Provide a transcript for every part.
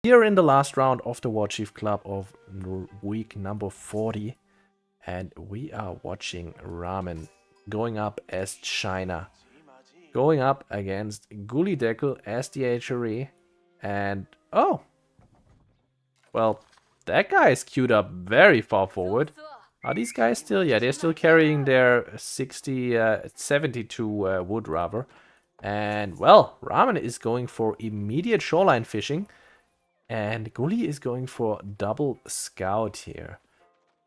Here in the last round of the Warchief Club of week number 40. And we are watching Ramen going up as China. Going up against Gullyd3ck3l as the HRE. And, oh. Well, that guy is queued up very far forward. Are these guys still? Yeah, they're still carrying their 72 wood, rather. And, well, Ramen is going for immediate shoreline fishing. And Gullyd is going for double scout here.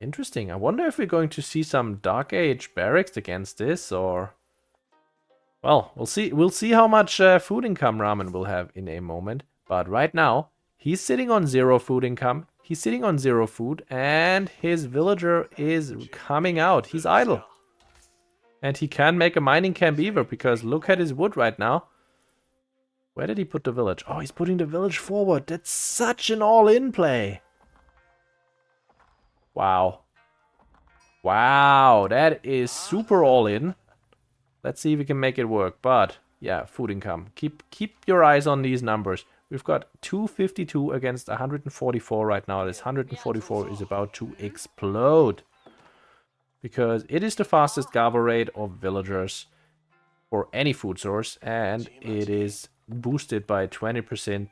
Interesting. I wonder if we're going to see some Dark Age barracks against this, or... Well, we'll see. We'll see how much food income Ramen will have in a moment. But right now, he's sitting on 0 food income. He's sitting on 0 food, and his villager is coming out. He's idle. And he can make a mining camp either, because look at his wood right now. Where did he put the village? Oh, he's putting the village forward. That's such an all-in play. Wow. Wow, that is super all-in. Let's see if we can make it work. But, yeah, food income. Keep your eyes on these numbers. We've got 252 against 144 right now. This 144 is about to explode. Because it is the fastest gather rate of villagers for any food source. And it is boosted by 20%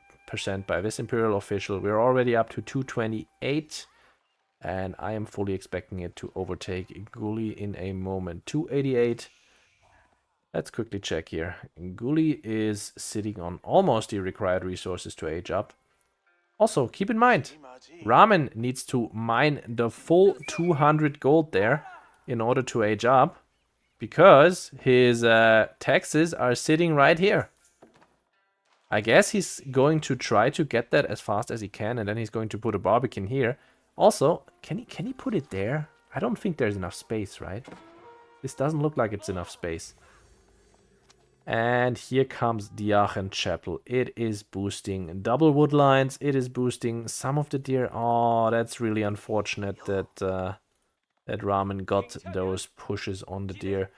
by this Imperial official. We're already up to 228. And I am fully expecting it to overtake Gullyd in a moment. 288. Let's quickly check here. Gullyd is sitting on almost the required resources to age up. Also, keep in mind, Ramen needs to mine the full 200 gold there in order to age up. Because his taxes are sitting right here. I guess he's going to try to get that as fast as he can. And then he's going to put a barbecue here. Also, can he put it there? I don't think there's enough space, right? This doesn't look like it's enough space. And here comes the Aachen Chapel. It is boosting double wood lines. It is boosting some of the deer. Oh, that's really unfortunate that that Ramen got those pushes on the deer.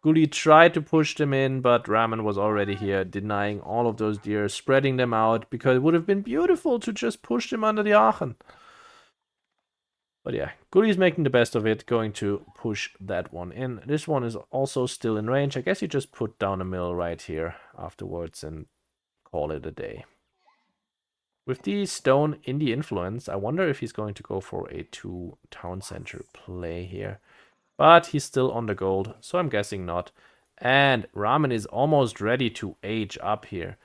Gullyd tried to push them in, but Ramen was already here, denying all of those deer, spreading them out, because it would have been beautiful to just push them under the Aachen. But yeah, Gullyd is making the best of it, going to push that one in. This one is also still in range. I guess you just put down a mill right here afterwards and call it a day. With the stone in the influence, I wonder if he's going to go for a 2 town center play here. But he's still on the gold, so I'm guessing not. And Ramen is almost ready to age up here.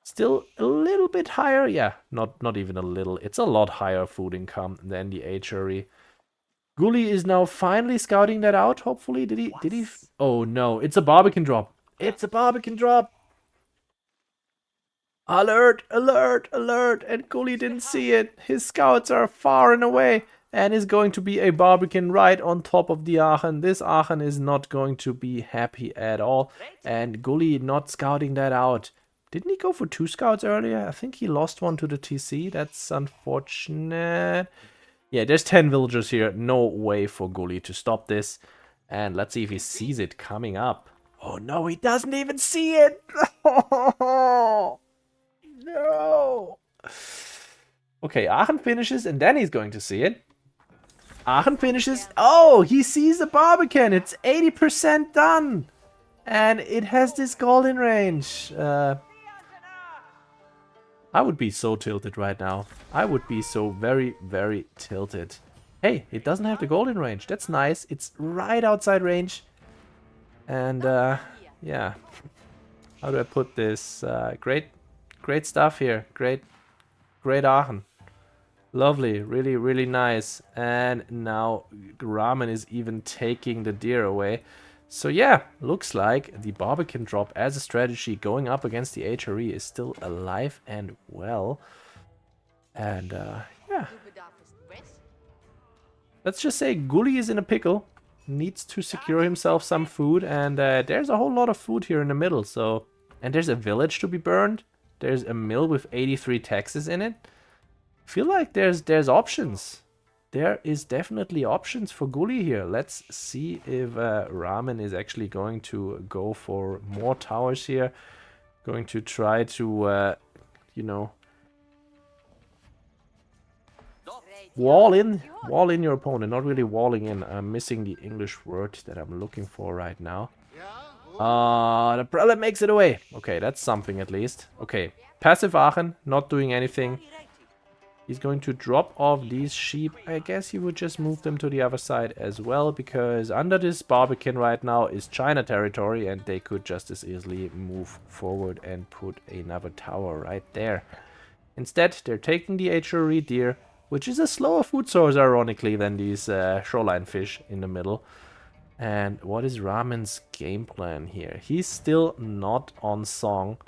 Still a little bit higher. Yeah, not even a little. It's a lot higher food income than the HRE. Gullyd is now finally scouting that out, hopefully. Did he? Oh no, it's a barbecue drop. It's a barbecue drop. Alert, alert, alert. And Gullyd didn't see it. His scouts are far and away. And is going to be a barbecue right on top of the Aachen. This Aachen is not going to be happy at all. And Gullyd not scouting that out. Didn't he go for 2 scouts earlier? I think he lost one to the TC. That's unfortunate. Yeah, there's 10 villagers here. No way for Gullyd to stop this. And let's see if he sees it coming up. Oh no, he doesn't even see it. Oh, no. Okay, Aachen finishes and then he's going to see it. Aachen finishes. Oh, he sees the Barbican. It's 80% done. And it has this golden range. I would be so tilted right now. I would be so very, very tilted. Hey, it doesn't have the golden range. That's nice. It's right outside range. And, yeah. How do I put this? Great stuff here. Great Aachen. Lovely. Really, really nice. And now Ramen is even taking the deer away. So yeah, looks like the barbecue drop as a strategy going up against the HRE is still alive and well. And yeah. Let's just say Gullyd is in a pickle. Needs to secure himself some food. And there's a whole lot of food here in the middle. So, and there's a village to be burned. There's a mill with 83 taxes in it. I feel like there's options. There is definitely options for Gullyd here. Let's see if Ramen is actually going to go for more towers here. Going to try to, you know, wall in your opponent. Not really walling in. I'm missing the English word that I'm looking for right now. The prelate makes it away. Okay, that's something at least. Okay, passive Aachen, not doing anything. He's going to drop off these sheep. I guess he would just move them to the other side as well, because under this Barbican right now is China territory, and they could just as easily move forward and put another tower right there. Instead, they're taking the HRE deer, which is a slower food source, ironically, than these shoreline fish in the middle. And what is Ramen's game plan here? He's still not on song.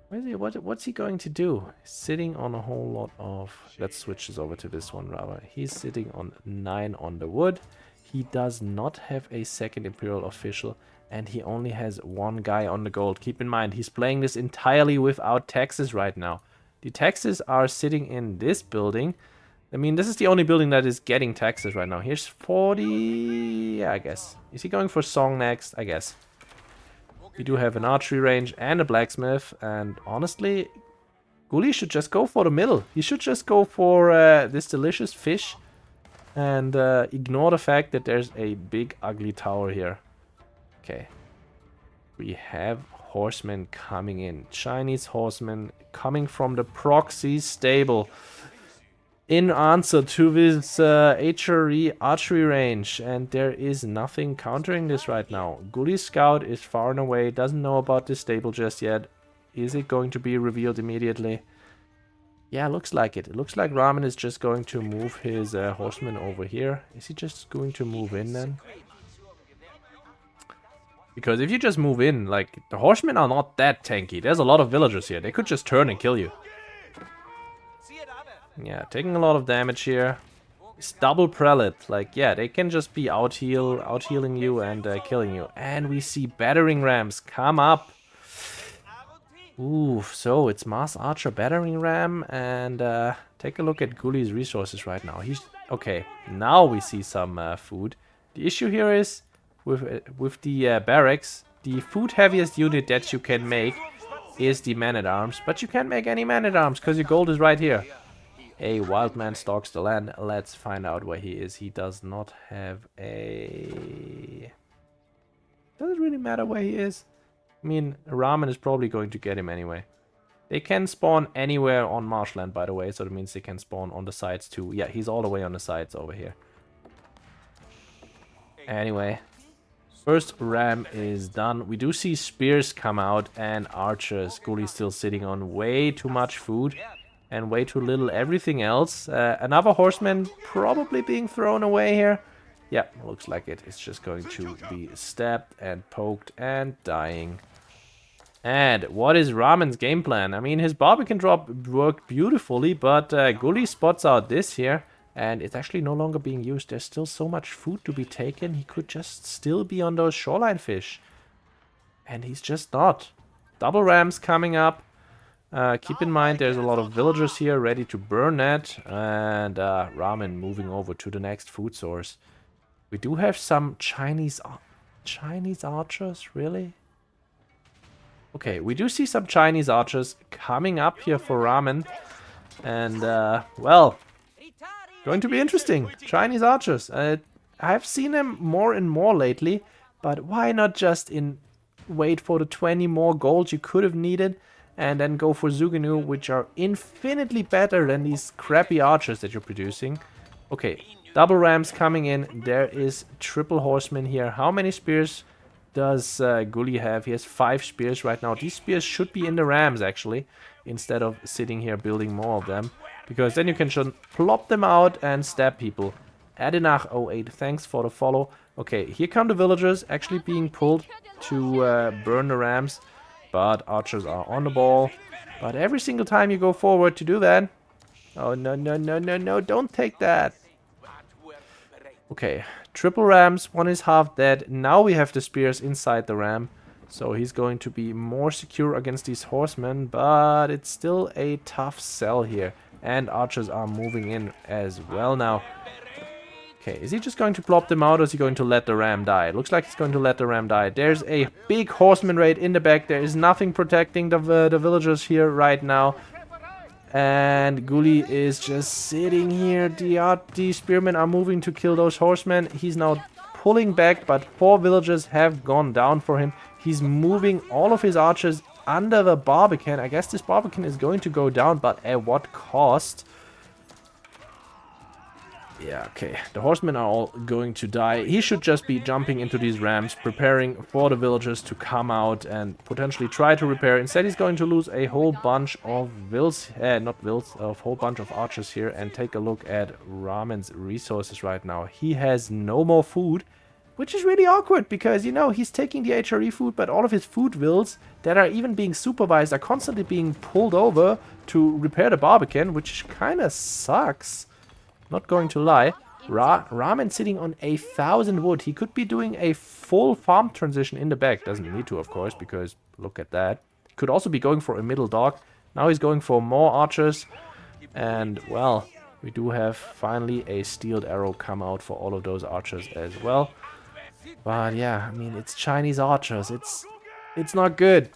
Where is he? What's he going to do? He's sitting on a whole lot of... Let's switch this over to this one rather. He's sitting on 9 on the wood. He does not have a second Imperial official, and he only has 1 guy on the gold. Keep in mind, he's playing this entirely without taxes right now. The taxes are sitting in this building. I mean, this is the only building that is getting taxes right now. Here's 40... Yeah, I guess. Is he going for song next? I guess. We do have an archery range and a blacksmith, and honestly, Gullyd should just go for the middle. He should just go for this delicious fish and ignore the fact that there's a big ugly tower here. Okay. We have horsemen coming in. Chinese horsemen coming from the proxy stable. In answer to this HRE archery range, and there is nothing countering this right now. Gullyd's scout is far and away, doesn't know about this stable just yet. Is it going to be revealed immediately? Yeah, looks like it. It looks like Ramen is just going to move his horsemen over here. Is he just going to move in then? Because if you just move in, like, the horsemen are not that tanky. There's a lot of villagers here. They could just turn and kill you. Yeah, taking a lot of damage here. It's double prelate. Like, yeah, they can just be out-healing you and killing you. And we see battering rams come up. Ooh, so it's Mass Archer battering ram. And take a look at Gullyd's resources right now. He's okay. Now we see some food. The issue here is with the barracks, the food heaviest unit that you can make is the man-at-arms. But you can't make any man-at-arms because your gold is right here. A wild man stalks the land. Let's find out where he is. He does not have a... Does it really matter where he is? I mean, Ramen is probably going to get him anyway. They can spawn anywhere on marshland, by the way, so that means they can spawn on the sides too. Yeah, he's all the way on the sides over here. Anyway, first ram is done. We do see spears come out and archers. Gullyd's still sitting on way too much food. And way too little everything else. Another horseman probably being thrown away here. Yeah, looks like it. It's just going to be stabbed and poked and dying. And what is Ramen's game plan? I mean, his Barbican drop worked beautifully, but Gullyd spots out this here. And it's actually no longer being used. There's still so much food to be taken. He could just still be on those shoreline fish. And he's just not. Double rams coming up. Keep in mind, there's a lot of villagers here ready to burn that, and Ramen moving over to the next food source. We do have some Chinese archers, really? Okay, we do see some Chinese archers coming up here for Ramen, and well, going to be interesting. Chinese archers. I've seen them more and more lately, but why not just wait for the 20 more gold you could have needed? And then go for Zugenu, which are infinitely better than these crappy archers that you're producing. Okay, double rams coming in. There is triple horsemen here. How many spears does Gullyd have? He has 5 spears right now. These spears should be in the rams, actually, instead of sitting here building more of them. Because then you can just plop them out and stab people. Adenach08, thanks for the follow. Okay, here come the villagers actually being pulled to burn the rams. But archers are on the ball. But every single time you go forward to do that... Oh, no, no, no, no, no, don't take that. Okay, triple rams, one is half dead. Now we have the spears inside the ram. So he's going to be more secure against these horsemen. But it's still a tough sell here. And archers are moving in as well now. Okay, is he just going to plop them out, or is he going to let the ram die? It looks like he's going to let the ram die. There's a big horseman raid in the back. There is nothing protecting the villagers here right now. And Gullyd is just sitting here. The spearmen are moving to kill those horsemen. He's now pulling back, but 4 villagers have gone down for him. He's moving all of his archers under the Barbican. I guess this Barbican is going to go down, but at what cost? Yeah, okay. The horsemen are all going to die. He should just be jumping into these rams, preparing for the villagers to come out and potentially try to repair. Instead, he's going to lose a whole bunch of a whole bunch of archers here. And take a look at Ramen's resources right now. He has no more food, which is really awkward because, you know, he's taking the HRE food, but all of his food wills that are even being supervised are constantly being pulled over to repair the Barbican, which kind of sucks. Not going to lie. Ramen sitting on 1,000 wood. He could be doing a full farm transition in the back. Doesn't need to, of course, because look at that. Could also be going for a middle dog. Now he's going for more archers. And, well, we do have finally a steeled arrow come out for all of those archers as well. But, yeah, I mean, it's Chinese archers. It's not good.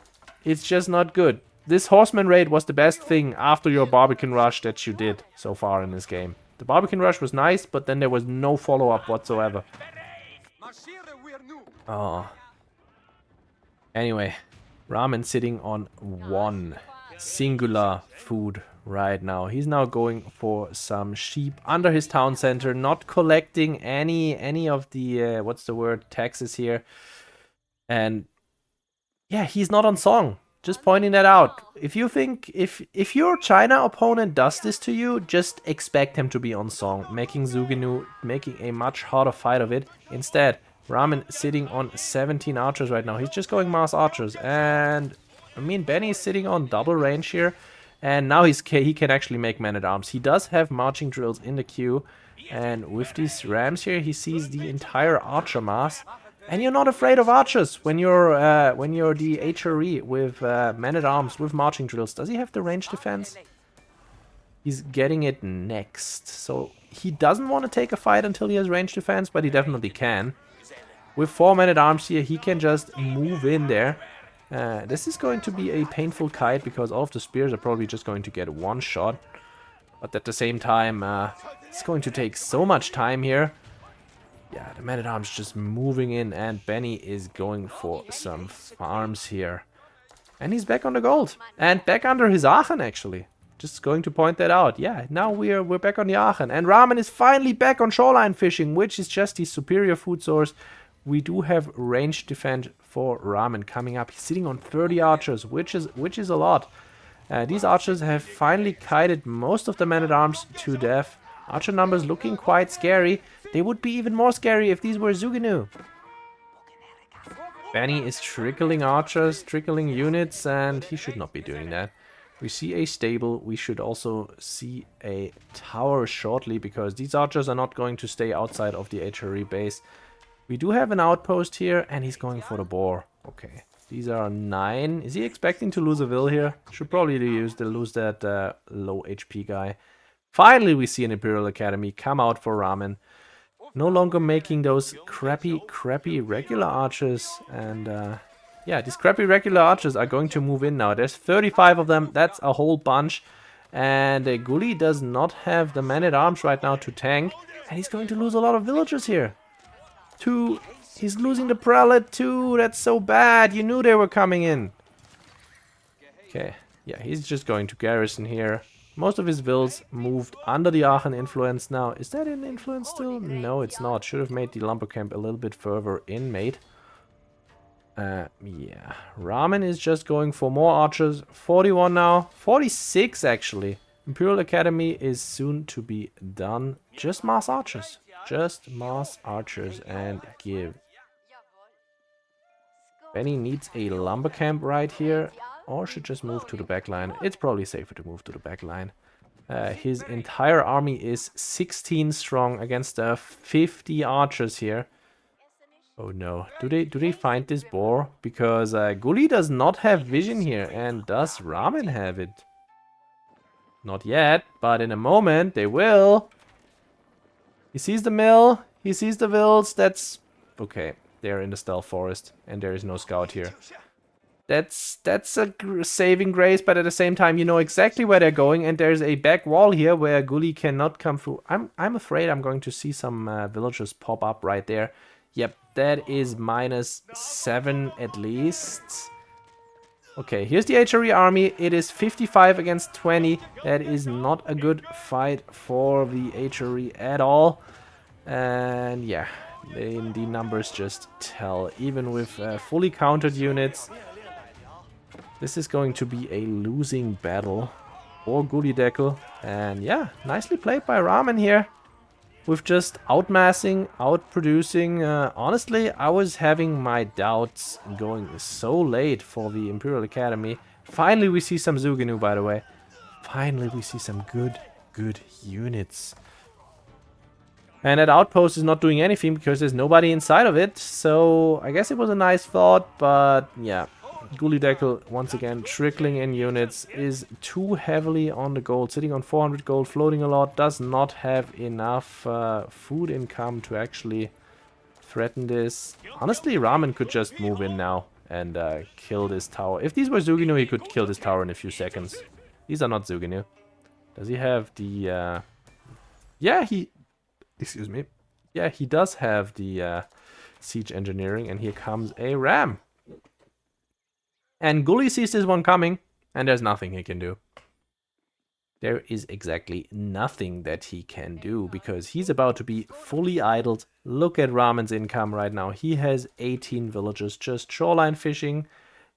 It's just not good. This horseman raid was the best thing after your Barbican rush that you did so far in this game. The Barbican rush was nice, but then there was no follow-up whatsoever. Oh. Anyway, Ramen sitting on 1 singular food right now. He's now going for some sheep under his town center, not collecting any of the, what's the word, taxes here. And, yeah, he's not on song. Just pointing that out. If you think, if your China opponent does this to you, just expect him to be on song, making Zuginu, making a much harder fight of it. Instead, Ramen sitting on 17 archers right now. He's just going mass archers. And, I mean, Benny is sitting on double range here. And now he can actually make men-at-arms. He does have marching drills in the queue. And with these rams here, he sees the entire archer mass. And you're not afraid of archers when you're the HRE with men-at-arms, with marching drills. Does he have the range defense? He's getting it next. So he doesn't want to take a fight until he has range defense, but he definitely can. With 4 men-at-arms here, he can just move in there. This is going to be a painful kite because all of the spears are probably just going to get 1 shot. But at the same time, it's going to take so much time here. Yeah, the men-at-arms just moving in, and Benny is going for some farms here. And he's back on the gold. And back under his Aachen, actually. Just going to point that out. Yeah, now we're back on the Aachen. And Ramen is finally back on shoreline fishing, which is just his superior food source. We do have range defense for Ramen coming up. He's sitting on 30 archers, which is a lot. These archers have finally kited most of the men-at-arms to death. Archer numbers looking quite scary. They would be even more scary if these were Zuginu. Benny is trickling archers, trickling units, and he should not be doing that. We see a stable. We should also see a tower shortly, because these archers are not going to stay outside of the HRE base. We do have an outpost here, and he's going for the boar. Okay, these are 9. Is he expecting to lose a will here? Should probably lose that low HP guy. Finally, we see an Imperial Academy come out for Ramen. No longer making those crappy regular archers. And yeah, these crappy regular archers are going to move in now. There's 35 of them. That's a whole bunch. And Gullyd does not have the men-at-arms right now to tank. And he's going to lose a lot of villagers here. 2. He's losing the prelate too. That's so bad. You knew they were coming in. Okay. Yeah, he's just going to garrison here. Most of his vills moved under the Aachen influence now. Is that in influence still? No, it's not. Should have made the lumber camp a little bit further in, mate. Yeah. Ramen is just going for more archers. 41 now. 46, actually. Imperial Academy is soon to be done. Just mass archers. Just mass archers and give. Benny needs a lumber camp right here. Or should just move to the back line. It's probably safer to move to the back line. His entire army is 16 strong against 50 archers here. Oh no. Do they find this boar? Because Gullyd does not have vision here. And does Ramen have it? Not yet, but in a moment they will. He sees the mill. He sees the vills. That's okay. They're in the stealth forest. And there is no scout here. That's a saving grace, but at the same time, you know exactly where they're going, and there's a back wall here where Gullyd cannot come through. I'm afraid I'm going to see some villagers pop up right there. Yep, that is -7 at least. Okay, here's the HRE army. It is 55 against 20. That is not a good fight for the HRE at all. And yeah, the numbers just tell. Even with fully countered units, this is going to be a losing battle for Gullyd3ck3l. And yeah, nicely played by Ramen here. With just outmassing, outproducing. Honestly, I was having my doubts going so late for the Imperial Academy. Finally, we see some Zuginu, by the way. Finally, we see some good units. And that outpost is not doing anything because there's nobody inside of it. So I guess it was a nice thought, but yeah. Gullyd3ck3l, once again, trickling in units, is too heavily on the gold. Sitting on 400 gold, floating a lot, does not have enough food income to actually threaten this. Honestly, Ramen could just move in now and kill this tower. If these were Zuginu, he could kill this tower in a few seconds. These are not Zuginu. Does he have the... Yeah, he... Excuse me. Yeah, he does have the siege engineering, and here comes a ram. And Gullyd sees this one coming, and there's nothing he can do. There is exactly nothing that he can do, because he's about to be fully idled. Look at Ramen's income right now. He has 18 villagers just shoreline fishing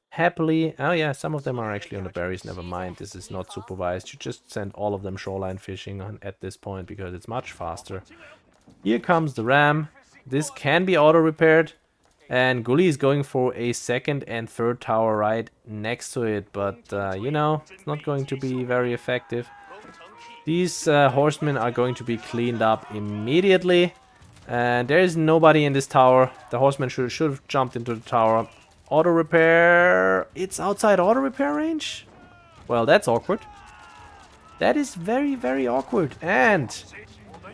happily. Oh yeah, some of them are actually on the berries. Never mind, this is not supervised. You just send all of them shoreline fishing at this point, because it's much faster. Here comes the ram. This can be auto-repaired. And Gullyd is going for a second and third tower right next to it, but you know, it's not going to be very effective. These horsemen are going to be cleaned up immediately, and there is nobody in this tower. The horsemen should have jumped into the tower. Auto repair. It's outside auto repair range? Well, that's awkward. That is very awkward. And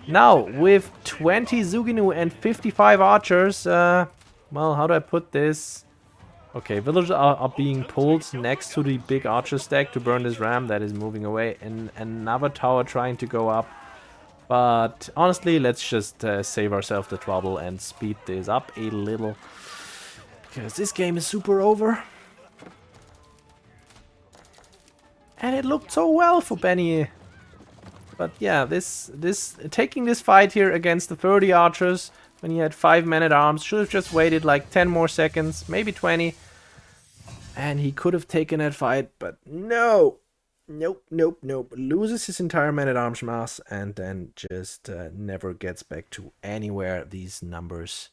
now with 20 Zuginu and 55 archers, well, how do I put this? Okay, villagers are being pulled next to the big archer stack to burn this ram that is moving away. And another tower trying to go up. But honestly, let's just save ourselves the trouble and speed this up a little. Because this game is super over. And it looked so well for Benny. But yeah, taking this fight here against the 30 archers... when he had 5 men-at-arms, should have just waited like 10 more seconds, maybe 20. And he could have taken that fight, but no. Nope. Loses his entire men-at-arms mass and then just never gets back to anywhere. These numbers